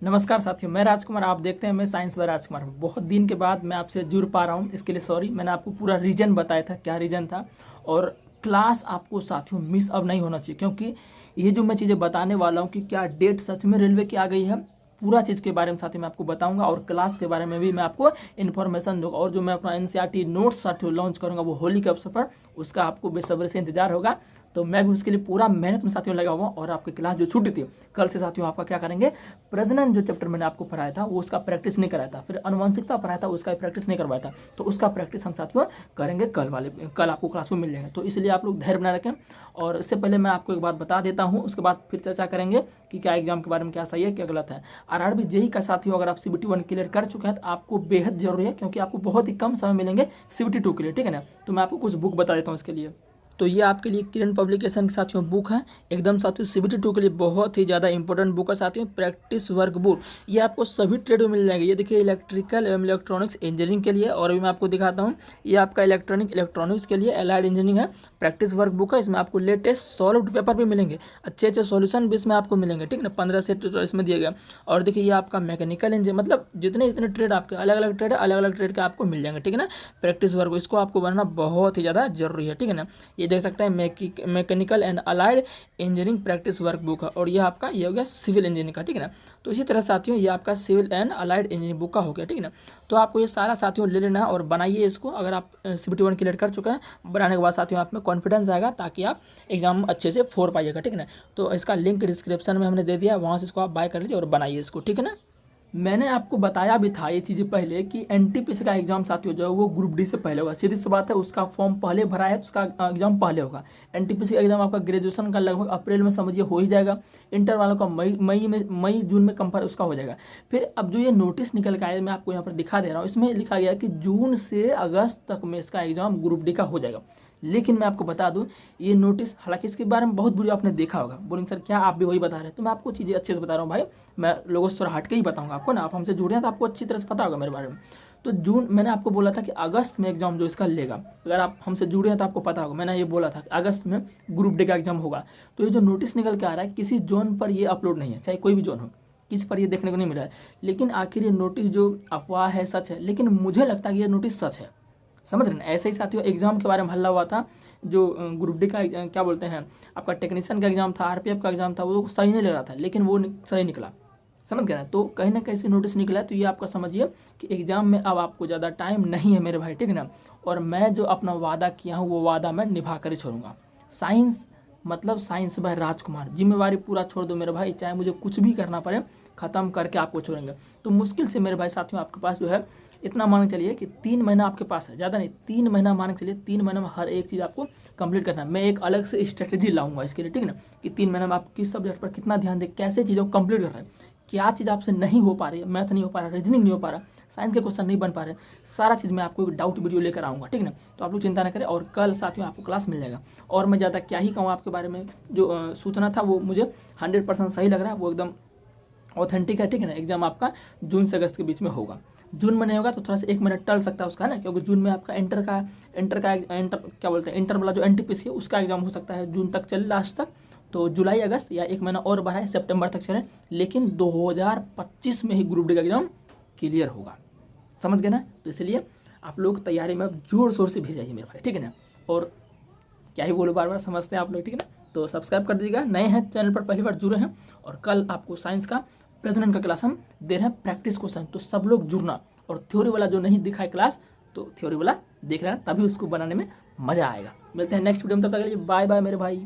नमस्कार साथियों, मैं राजकुमार। आप देखते हैं मैं साइंस बाय राजकुमार। बहुत दिन के बाद मैं आपसे जुड़ पा रहा हूं, इसके लिए सॉरी। मैंने आपको पूरा रीजन बताया था, क्या रीजन था। और क्लास आपको साथियों मिस अब नहीं होना चाहिए, क्योंकि ये जो मैं चीज़ें बताने वाला हूं कि क्या डेट सच में रेलवे की आ गई है, पूरा चीज़ के बारे में साथियों मैं आपको बताऊंगा। और क्लास के बारे में भी मैं आपको इन्फॉर्मेशन दूंगा। और जो मैं अपना एनसीईआरटी नोट्स साथियों लॉन्च करूंगा वो होली के अवसर पर, उसका आपको बेसब्री से इंतजार होगा। तो मैं भी उसके लिए पूरा मेहनत में साथियों लगा हुआ। और आपकी क्लास जो छूटी थी, कल से साथियों आपका क्या करेंगे, प्रजनन जो चैप्टर मैंने आपको पढ़ाया था वो उसका प्रैक्टिस नहीं कराया था, फिर अनुवांशिकता पढ़ाया था उसका प्रैक्टिस नहीं करवाया था। तो उसका प्रैक्टिस हम साथियों करेंगे कल आपको क्लास में मिल जाएगा। तो इसलिए आप लोग धैर्य बनाए रखें। और इससे पहले मैं आपको एक बात बता देता हूँ, उसके बाद फिर चर्चा करेंगे कि क्या एग्जाम के बारे में क्या सही है क्या गलत है। आरआरबी जेईई का साथियों अगर आप सीबीटी 1 क्लियर कर चुके हैं तो आपको बेहद जरूरी है, क्योंकि आपको बहुत ही कम समय मिलेंगे सीबीटी 2 के लिए, ठीक है ना। तो मैं आपको कुछ बुक बता देता हूँ इसके लिए। तो ये आपके लिए किरण पब्लिकेशन के साथियों बुक है एकदम साथियों सीबीटी 2 के लिए बहुत ही ज़्यादा इंपॉर्टेंट बुक है साथियों। प्रैक्टिस वर्क बुक ये आपको सभी ट्रेड में मिल जाएंगे। ये देखिए इलेक्ट्रिकल एवं इलेक्ट्रॉनिक्स इंजीनियरिंग के लिए, और भी मैं आपको दिखाता हूँ। ये आपका इलेक्ट्रॉनिक्स के लिए एलाइड इंजीनियरिंग है। प्रैक्टिस वर्क बुक है, इसमें आपको लेटेस्ट सॉल्व पेपर भी मिलेंगे, अच्छे अच्छे सॉल्यूशन भी इसमें आपको मिलेंगे, ठीक है ना। 15 सेट इसमें दिए गए। और देखिए ये आपका मैकेनिकल इंजीनियर, मतलब जितने जितने ट्रेड आपके अलग अलग ट्रेड है, अलग अलग ट्रेड के आपको मिल जाएंगे, ठीक है ना। प्रैक्टिस वर्क इसको आपको बनाना बहुत ही ज़्यादा जरूरी है, ठीक है ना। ये देख सकते हैं mechanical and allied engineering practice work book है। और ये आपका ये हो गया सिविल इंजीनियरिंग का, ठीक है ना। तो इसी तरह साथियों ये आपका civil and allied engineering book का हो गया, ठीक है ना। तो आपको ये सारा साथियों ले लेना है और बनाइए इसको। अगर आप सीबीटी 1 क्लियर कर चुके हैं, बनाने के बाद साथियों आप में कॉन्फिडेंस आएगा, ताकि आप एग्जाम अच्छे से फोड़ पाइएगा, ठीक है ना। तो इसका लिंक डिस्क्रिप्शन में हमने दे दिया, वहाँ से इसको आप बाय कर लीजिए और बनाइए इसको, ठीक है ना। मैंने आपको बताया भी था ये चीज़ें पहले कि एनटीपीसी का एग्जाम साथियों जो है वो ग्रुप डी से पहले होगा। सीधी सी बात है, उसका फॉर्म पहले भरा है तो उसका एग्जाम पहले होगा। एनटीपीसी का एग्जाम आपका ग्रेजुएशन का लगभग अप्रैल में समझिए हो ही जाएगा। इंटर वालों का मई जून में कंफर्म उसका हो जाएगा। फिर अब जो ये नोटिस निकल के आया, मैं आपको यहाँ पर दिखा दे रहा हूँ। इसमें लिखा गया कि जून से अगस्त तक में इसका एग्जाम ग्रुप डी का हो जाएगा। लेकिन मैं आपको बता दूं, ये नोटिस, हालांकि इसके बारे में बहुत वीडियो आपने देखा होगा, बोलेंगे सर क्या आप भी वही बता रहे हैं। तो मैं आपको चीज़ें अच्छे से बता रहा हूँ भाई, मैं लोगों से थोड़ा हट के ही बताऊंगा आपको ना। आप हमसे जुड़े हैं तो आपको अच्छी तरह से पता होगा मेरे बारे में। तो जून, मैंने आपको बोला था कि अगस्त में एग्जाम जो इसका लेगा, अगर आप हमसे जुड़े हैं तो आपको पता होगा, मैंने ये बोला था कि अगस्त में ग्रुप डी का एग्जाम होगा। तो ये जो नोटिस निकल के आ रहा है, किसी जोन पर ये अपलोड नहीं है, चाहे कोई भी जोन हो, किसी पर ये देखने को नहीं मिला है। लेकिन आखिर ये नोटिस जो अफवाह है सच है, लेकिन मुझे लगता है कि ये नोटिस सच है, समझ रहे हैं। ऐसे ही साथियों एग्जाम के बारे में हल्ला हुआ था, जो ग्रुप डी का क्या बोलते हैं आपका टेक्नीशियन का एग्जाम था, आरपीएफ का एग्जाम था, वो सही नहीं ले रहा था, लेकिन वो सही निकला, समझ गए ना। तो कहीं ना कहीं से नोटिस निकला है। तो ये आपका समझिए कि एग्जाम में अब आपको ज़्यादा टाइम नहीं है मेरे भाई, ठीक है ना। और मैं जो अपना वादा किया हूँ वो वादा मैं निभा कर ही छोड़ूंगा। साइंस मतलब साइंस बाय राजकुमार, जिम्मेवारी पूरा छोड़ दो मेरे भाई, चाहे मुझे कुछ भी करना पड़े, खत्म करके आपको छोड़ेंगे। तो मुश्किल से मेरे भाई साथियों आपके पास जो है इतना मान के चलिए कि 3 महीना आपके पास है, ज़्यादा नहीं, 3 महीना मान के चलिए। 3 महीने में हर एक चीज़ आपको कंप्लीट करना है। मैं एक अलग से स्ट्रेटेजी लाऊंगा इसके लिए, ठीक है ना, कि 3 महीने में आप किस सब्जेक्ट पर कितना ध्यान दें, कैसे चीज़ों को कंप्लीट कर रहे हैं, क्या चीज़ आपसे नहीं हो पा रही है, मैथ नहीं हो पा रहा, रीजनिंग नहीं हो पा रहा, साइंस के क्वेश्चन नहीं बन पा रहे, सारा चीज़ मैं आपको एक डाउट वीडियो लेकर आऊँगा, ठीक है ना। तो आप लोग चिंता न करें, और कल साथियों आपको क्लास मिल जाएगा। और मैं ज़्यादा क्या ही कहूँ आपके बारे में, जो सूचना था वो मुझे 100% सही लग रहा है, वो एकदम ऑथेंटिक है, ठीक है ना। एग्जाम आपका जून से अगस्त के बीच में होगा। जून में नहीं होगा तो थोड़ा सा 1 महीना टल सकता है उसका, है ना, क्योंकि जून में आपका इंटर क्या बोलते हैं, इंटर वाला जो एनटीपीसी है उसका एग्जाम हो सकता है जून तक चले, लास्ट तक। तो जुलाई अगस्त या 1 महीना और बढ़ा है, सितंबर तक चले। लेकिन 2025 में ही ग्रुप डी का एग्जाम क्लियर होगा, समझ गए ना। तो इसलिए आप लोग तैयारी में जोर शोर से भी जाइए मेरे भाई, ठीक है ना। और क्या ही बोलो, बार बार समझते हैं आप लोग, ठीक है ना। तो सब्सक्राइब कर दीजिएगा, नए हैं चैनल पर पहली बार जुड़े हैं। और कल आपको साइंस का प्रजनन का क्लास हम दे रहे हैं, प्रैक्टिस क्वेश्चन, तो सब लोग जुड़ना। और थ्योरी वाला जो नहीं दिखा है क्लास, तो थ्योरी वाला देख रहे हैं, तभी उसको बनाने में मजा आएगा। मिलते हैं नेक्स्ट वीडियो में, तब तक के लिए बाय बाय मेरे भाई।